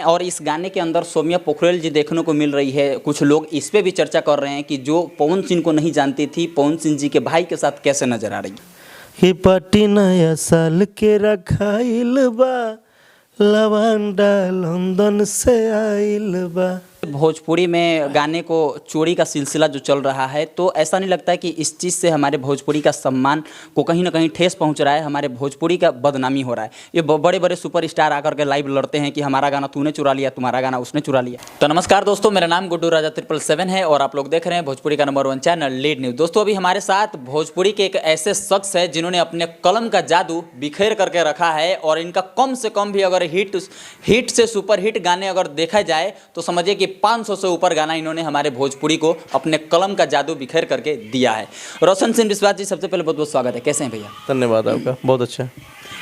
और इस गाने के अंदर सौम्या पोखरेल जी देखने को मिल रही है। कुछ लोग इस पे भी चर्चा कर रहे हैं कि जो पवन सिंह को नहीं जानती थी, पवन सिंह जी के भाई के साथ कैसे नजर आ रही है। ही पार्टी नया साल के रखाइल बा, लवंडा लंदन से आइल बा। भोजपुरी में गाने को चोरी का सिलसिला जो चल रहा है, तो ऐसा नहीं लगता है कि इस चीज़ से हमारे भोजपुरी का सम्मान को कहीं ना कहीं ठेस पहुंच रहा है, हमारे भोजपुरी का बदनामी हो रहा है। ये बड़े बड़े सुपरस्टार आकर के लाइव लड़ते हैं कि हमारा गाना तूने चुरा लिया, तुम्हारा गाना उसने चुरा लिया। तो नमस्कार दोस्तों, मेरा नाम गुड्डू राजा 777 है और आप लोग देख रहे हैं भोजपुरी का नंबर 1 चैनल लीड न्यूज़। दोस्तों, अभी हमारे साथ भोजपुरी के एक ऐसे शख्स है जिन्होंने अपने कलम का जादू बिखेर करके रखा है और इनका कम से कम भी अगर हिट से सुपर हिट गाने अगर देखा जाए तो समझिए कि 500 से ऊपर गाना इन्होंने हमारे भोजपुरी को अपने कलम का जादू बिखेर करके दिया है। रोशन सिंह विश्वास जी, सबसे पहले बहुत बहुत स्वागत है। कैसे हैं भैया? धन्यवाद आपका, बहुत अच्छा।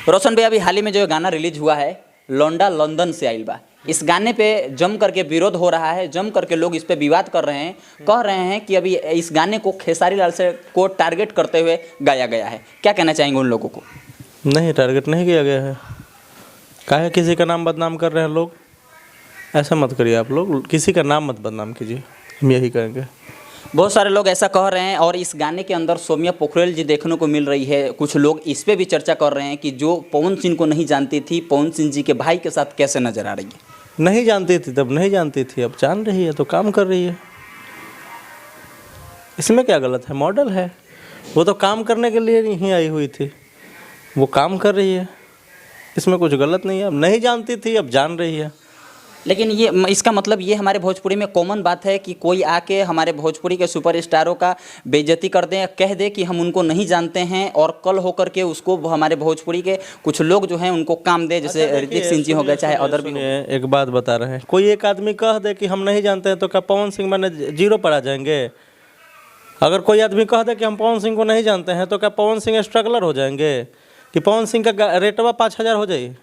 रोशन भैया, अभी हाल ही में जो गाना रिलीज हुआ है लौंडा लंदन से आइल बा, इस गाने पे जम करके विरोध हो रहा है, जम करके लोग इस पे विवाद कर रहे हैं, कह रहे हैं कि अभी इस गाने को खेसारी लाल से को टारगेट करते हुए गाया गया है। क्या कहना चाहेंगे उन लोगों को? नहीं, टारगेट नहीं किया गया है। काहे किसी का नाम बदनाम कर रहे हैं लोग? ऐसा मत करिए आप लोग, किसी का नाम मत बदनाम कीजिए, हम यही कहेंगे। बहुत सारे लोग ऐसा कह रहे हैं और इस गाने के अंदर सौम्या पोखरेल जी देखने को मिल रही है। कुछ लोग इस पे भी चर्चा कर रहे हैं कि जो पवन सिंह को नहीं जानती थी, पवन सिंह जी के भाई के साथ कैसे नजर आ रही है। नहीं जानती थी तब नहीं जानती थी, अब जान रही है तो काम कर रही है। इसमें क्या गलत है? मॉडल है वो, तो काम करने के लिए नहीं आई हुई थी, वो काम कर रही है, इसमें कुछ गलत नहीं है। अब नहीं जानती थी, अब जान रही है। लेकिन ये इसका मतलब ये हमारे भोजपुरी में कॉमन बात है कि कोई आके हमारे भोजपुरी के सुपरस्टारों का बेइज्जती कर दें, कह दे कि हम उनको नहीं जानते हैं और कल होकर के उसको हमारे भोजपुरी के कुछ लोग जो हैं उनको काम दे, जैसे ऋतिक सिंह जी हो गए, चाहे अदर भी। एक बात बता रहे हैं, कोई एक आदमी कह दे कि हम नहीं जानते हैं तो क्या पवन सिंह मैंने जीरो पर आ जाएंगे? अगर कोई आदमी कह दे कि हम पवन सिंह को नहीं जानते हैं तो क्या पवन सिंह स्ट्रगलर हो जाएंगे कि पवन सिंह का रेटवा 5000 हो जाए?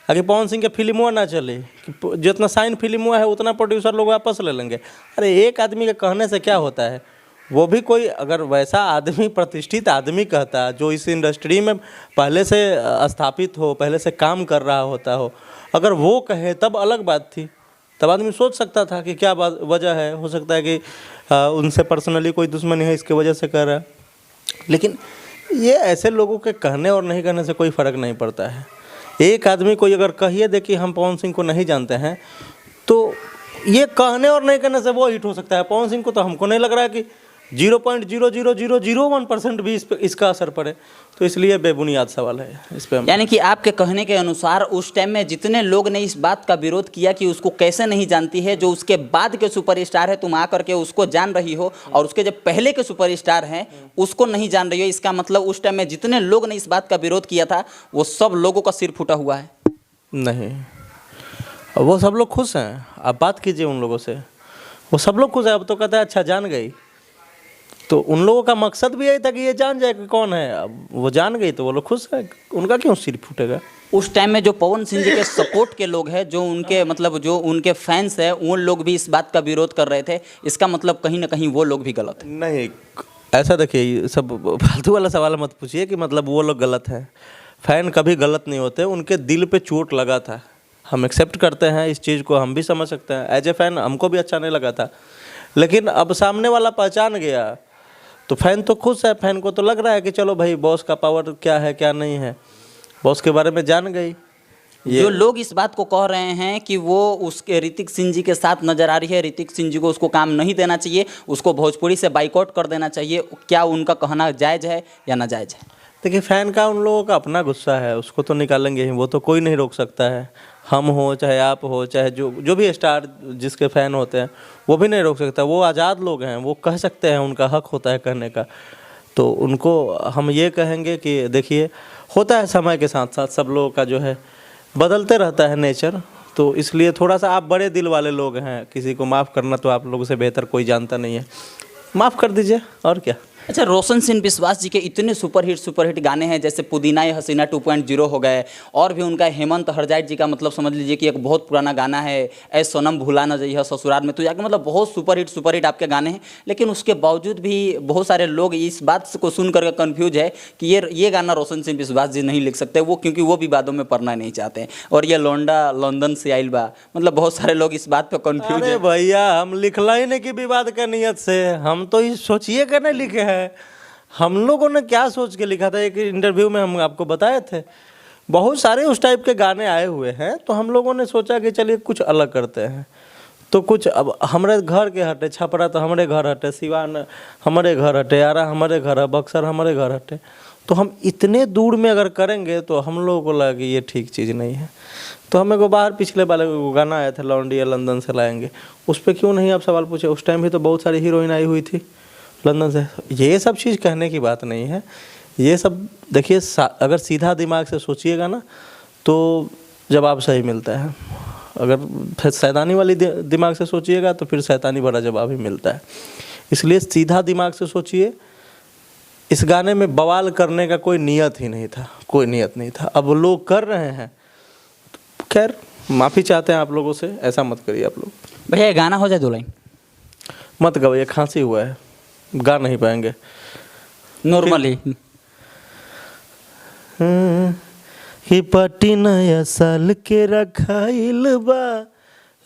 अगर पवन सिंह के फिल्म हुआ ना चले कि जितना साइन फिल्म हुआ है उतना प्रोड्यूसर लोग वापस ले लेंगे। अरे एक आदमी के कहने से क्या होता है? वो भी कोई अगर वैसा आदमी, प्रतिष्ठित आदमी कहता, जो इस इंडस्ट्री में पहले से स्थापित हो, पहले से काम कर रहा होता हो, अगर वो कहे तब अलग बात थी, तब आदमी सोच सकता था कि क्या वजह है। हो सकता है कि उनसे पर्सनली कोई दुश्मनी है, इसके वजह से कर रहा है। लेकिन ये ऐसे लोगों के कहने और नहीं कहने से कोई फ़र्क नहीं पड़ता है। एक आदमी कोई अगर कहिए दे कि हम पवन सिंह को नहीं जानते हैं, तो ये कहने और नहीं कहने से वो हिट हो सकता है। पवन सिंह को तो हमको नहीं लग रहा है कि 0.00001% भी इसका असर पड़े, तो इसलिए बेबुनियाद सवाल है इस पर। यानी कि आपके कहने के अनुसार उस टाइम में जितने लोग ने इस बात का विरोध किया कि उसको कैसे नहीं जानती है, जो उसके बाद के सुपरस्टार है, तुम आकर के उसको जान रही हो, और उसके जब पहले के सुपरस्टार हैं उसको नहीं जान रही हो, इसका मतलब उस टाइम में जितने लोग ने इस बात का विरोध किया था वो सब लोगों का सिर फूटा हुआ है। नहीं, वो सब लोग खुश हैं। आप बात कीजिए उन लोगों से, वो सब लोग खुश है। अब तो कहता है अच्छा जान गई, तो उन लोगों का मकसद भी यही था कि ये जान जाए कि कौन है। अब वो जान गई तो वो लोग खुश है, उनका क्यों सिर फूटेगा? उस टाइम में जो पवन सिंह जी के सपोर्ट के लोग हैं, जो उनके मतलब जो उनके फैंस हैं, उन लोग भी इस बात का विरोध कर रहे थे। इसका मतलब कहीं ना कहीं वो लोग भी गलत हैं। नहीं, ऐसा देखिए, सब फालतू वाला सवाल मत पूछिए कि मतलब वो लोग गलत हैं। फ़ैन कभी गलत नहीं होते, उनके दिल पे चोट लगा था, हम एक्सेप्ट करते हैं इस चीज़ को, हम भी समझ सकते हैं। एज ए फ़ैन हमको भी अच्छा नहीं लगा था, लेकिन अब सामने वाला पहचान गया तो फ़ैन तो खुश है। फ़ैन को तो लग रहा है कि चलो भाई, बॉस का पावर क्या है क्या नहीं है, बॉस के बारे में जान गई। जो लोग इस बात को कह रहे हैं कि वो उसके ऋतिक सिंह जी के साथ नजर आ रही है, ऋतिक सिंह जी को उसको काम नहीं देना चाहिए, उसको भोजपुरी से बाइकआउट कर देना चाहिए, क्या उनका कहना जायज़ है या नाजायज़ है? देखिए, फ़ैन का उन लोगों का अपना गुस्सा है, उसको तो निकालेंगे ही, वो तो कोई नहीं रोक सकता है। हम हो चाहे आप हो, चाहे जो भी स्टार जिसके फ़ैन होते हैं, वो भी नहीं रोक सकता। वो आज़ाद लोग हैं, वो कह सकते हैं, उनका हक होता है कहने का। तो उनको हम ये कहेंगे कि देखिए, होता है समय के साथ साथ सब लोगों का जो है बदलते रहता है नेचर, तो इसलिए थोड़ा सा आप बड़े दिल वाले लोग हैं, किसी को माफ़ करना तो आप लोगों से बेहतर कोई जानता नहीं है, माफ़ कर दीजिए और क्या। अच्छा, रोशन सिंह बिस्वास जी के इतने सुपरहिट गाने हैं, जैसे पुदीना ये हसीना 2.0 हो गए, और भी उनका हेमंत हरजाई जी का मतलब समझ लीजिए कि एक बहुत पुराना गाना है, ऐ सोनम भूला न जइहा ससुराल में तू जाके, मतलब बहुत सुपरहिट आपके गाने हैं। लेकिन उसके बावजूद भी बहुत सारे लोग इस बात को सुन करके कन्फ्यूज है कि ये गाना रोशन सिंह बिस्वास जी नहीं लिख सकते, वो क्योंकि वो विवादों में पड़ना नहीं चाहते हैं, और ये लौंडा लंदन से आइल बा, मतलब बहुत सारे लोग इस बात पे कन्फ्यूज अरे है। भैया, हम लिखला ही नहीं कि विवाद का नियत से, हम तो ये सोचिए कर नहीं लिखे हैं। हम लोगों ने क्या सोच के लिखा था, एक इंटरव्यू में हम आपको बताए थे, बहुत सारे उस टाइप के गाने आए हुए हैं, तो हम लोगों ने सोचा कि चलिए कुछ अलग करते हैं। तो कुछ अब हमारे घर के हटे, छपरा तो हमारे घर हटे, सिवान हमारे घर हटे, आरा हमारे घर है, बक्सर हमारे घर हटे, तो हम इतने दूर में अगर करेंगे तो हम लोगों को लगा कि ये ठीक चीज़ नहीं है। तो हमें को बाहर पिछले वाले को गाना आया था लौंडिया लंदन से लाएंगे, उस पर क्यों नहीं आप सवाल पूछे? उस टाइम भी तो बहुत सारी हीरोइन आई हुई थी लंदन से। ये सब चीज़ कहने की बात नहीं है, ये सब देखिए अगर सीधा दिमाग से सोचिएगा ना तो जवाब सही मिलता है, अगर फिर शैतानी वाली दिमाग से सोचिएगा तो फिर शैतानी भरा जवाब ही मिलता है। इसलिए सीधा दिमाग से सोचिए। इस गाने में बवाल करने का कोई नियत ही नहीं था, कोई नियत नहीं था। अब लोग कर रहे हैं, खैर माफ़ी चाहते हैं आप लोगों से, ऐसा मत करिए आप लोग। भैया ये गाना हो जाए 2 लाइन। मत गाओ, ये खांसी हुआ है, गा नहीं पाएंगे नॉर्मली। ही पट्टी नया साल के रखाइल बा,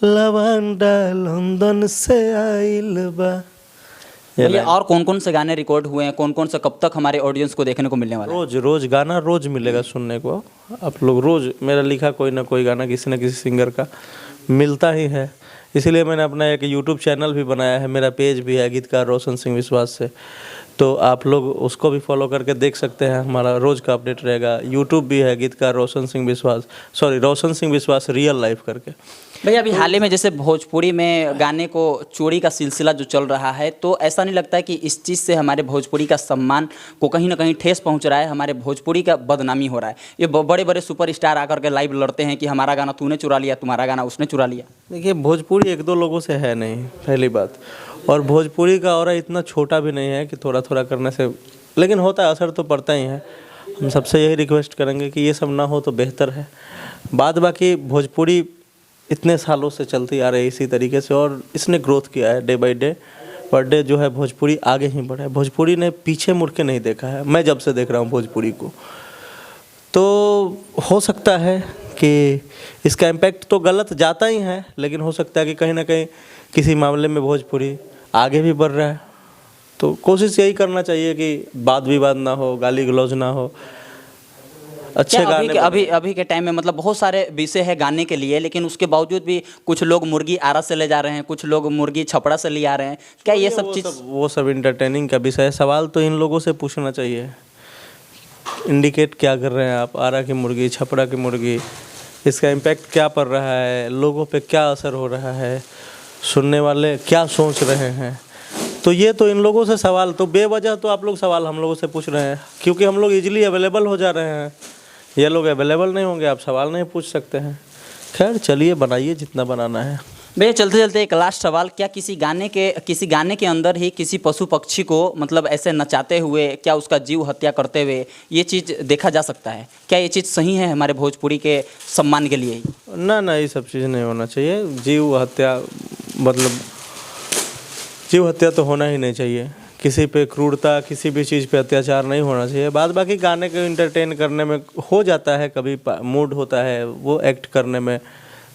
लवंडा लंदन से आइल बा। भैया और कौन कौन से गाने रिकॉर्ड हुए हैं, कौन कौन से कब तक हमारे ऑडियंस को देखने को मिलने वाला है? रोज गाना रोज मिलेगा सुनने को। आप लोग रोज मेरा लिखा कोई ना कोई गाना किसी न किसी सिंगर का मिलता ही है। इसलिए मैंने अपना एक यूट्यूब चैनल भी बनाया है, मेरा पेज भी है गीतकार रोशन सिंह विश्वास से, तो आप लोग उसको भी फॉलो करके देख सकते हैं, हमारा रोज़ का अपडेट रहेगा। यूट्यूब भी है गीतकार रोशन सिंह विश्वास रियल लाइफ करके। भैया अभी हाल ही में जैसे भोजपुरी में गाने को चोरी का सिलसिला जो चल रहा है, तो ऐसा नहीं लगता है कि इस चीज़ से हमारे भोजपुरी का सम्मान को कहीं ना कहीं ठेस पहुंच रहा है, हमारे भोजपुरी का बदनामी हो रहा है? ये बड़े बड़े सुपरस्टार आकर के लाइव लड़ते हैं कि हमारा गाना तूने चुरा लिया, तुम्हारा गाना उसने चुरा लिया। देखिए, भोजपुरी 1-2 लोगों से है नहीं, पहली बात, और भोजपुरी का ऑरा इतना छोटा भी नहीं है कि थोड़ा थोड़ा करने से, लेकिन होता है, असर तो पड़ता ही है। हम सबसे यही रिक्वेस्ट करेंगे कि ये सब ना हो तो बेहतर है। बाद बाकी भोजपुरी इतने सालों से चलती आ रही है इसी तरीके से, और इसने ग्रोथ किया है day by day, per day जो है भोजपुरी आगे ही बढ़ा है। भोजपुरी ने पीछे मुड़ के नहीं देखा है, मैं जब से देख रहा हूँ भोजपुरी को। तो हो सकता है कि इसका इम्पैक्ट तो गलत जाता ही है, लेकिन हो सकता है कि कहीं ना कहीं किसी मामले में भोजपुरी आगे भी बढ़ रहा है। तो कोशिश यही करना चाहिए कि वाद विवाद ना हो, गाली गलौज ना हो, अच्छे गाने। अभी के टाइम में मतलब बहुत सारे विषय है गाने के लिए, लेकिन उसके बावजूद भी कुछ लोग मुर्गी आरा से ले जा रहे हैं, कुछ लोग मुर्गी छपड़ा से ले आ रहे हैं। क्या ये सब चीज़, वो सब इंटरटेनिंग का विषय है। सवाल तो इन लोगों से पूछना चाहिए, इंडिकेट क्या कर रहे हैं आप, आरा की मुर्गी, छपड़ा की मुर्गी, इसका इम्पैक्ट क्या पड़ रहा है, लोगों पे क्या असर हो रहा है, सुनने वाले क्या सोच रहे हैं? तो ये तो इन लोगों से सवाल, तो बेवजह तो आप लोग सवाल हम लोगों से पूछ रहे हैं, क्योंकि हम लोग इजीली अवेलेबल हो जा रहे हैं। ये लोग अवेलेबल नहीं होंगे, आप सवाल नहीं पूछ सकते हैं। खैर चलिए, बनाइए जितना बनाना है। भैया चलते चलते एक लास्ट सवाल, क्या किसी गाने के अंदर ही किसी पशु पक्षी को मतलब ऐसे नचाते हुए, क्या उसका जीव हत्या करते हुए ये चीज़ देखा जा सकता है? क्या ये चीज़ सही है हमारे भोजपुरी के सम्मान के लिए? ना, ये सब चीज़ नहीं होना चाहिए। जीव हत्या मतलब जीव हत्या तो होना ही नहीं चाहिए। किसी पे क्रूरता, किसी भी चीज़ पे अत्याचार नहीं होना चाहिए। बाद बाकी गाने को इंटरटेन करने में हो जाता है, कभी मूड होता है वो एक्ट करने में,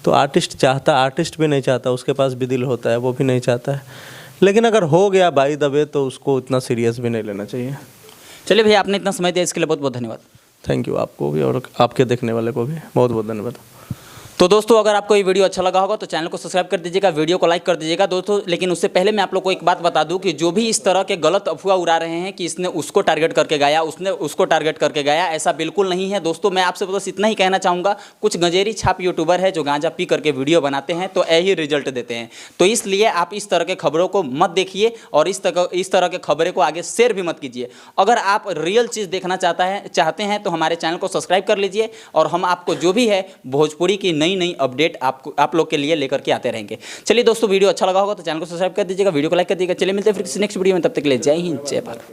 तो आर्टिस्ट चाहता, आर्टिस्ट भी नहीं चाहता, उसके पास भी दिल होता है, वो भी नहीं चाहता है। लेकिन अगर हो गया बाई दबे तो उसको इतना सीरियस भी नहीं लेना चाहिए। चलिए भैया, आपने इतना समय दिया इसके लिए बहुत बहुत धन्यवाद। थैंक यू, आपको भी और आपके देखने वाले को भी बहुत बहुत धन्यवाद। तो दोस्तों, अगर आपको ये वीडियो अच्छा लगा होगा तो चैनल को सब्सक्राइब कर दीजिएगा, वीडियो को लाइक कर दीजिएगा दोस्तों। लेकिन उससे पहले मैं आप लोग को एक बात बता दूं कि जो भी इस तरह के गलत अफवाह उड़ा रहे हैं कि इसने उसको टारगेट करके गाया, उसने उसको टारगेट करके गाया, ऐसा बिल्कुल नहीं है दोस्तों। मैं आपसे बस इतना ही कहना चाहूँगा, कुछ गंजेरी छाप यूट्यूबर है जो गांजा पी करके वीडियो बनाते हैं तो यही रिजल्ट देते हैं। तो इसलिए आप इस तरह के खबरों को मत देखिए और इस तरह के खबरें को आगे शेयर भी मत कीजिए। अगर आप रियल चीज़ देखना चाहते हैं तो हमारे चैनल को सब्सक्राइब कर लीजिए, और हम आपको जो भी है भोजपुरी की नई अपडेट आप लोग के लिए लेकर के आते रहेंगे। चलिए दोस्तों, वीडियो अच्छा लगा होगा तो चैनल को सब्सक्राइब कर दीजिएगा, वीडियो को लाइक कर दीजिएगा। चलिए मिलते हैं फिर किसी नेक्स्ट वीडियो में, तब तक के लिए जय हिंद, जय भारत।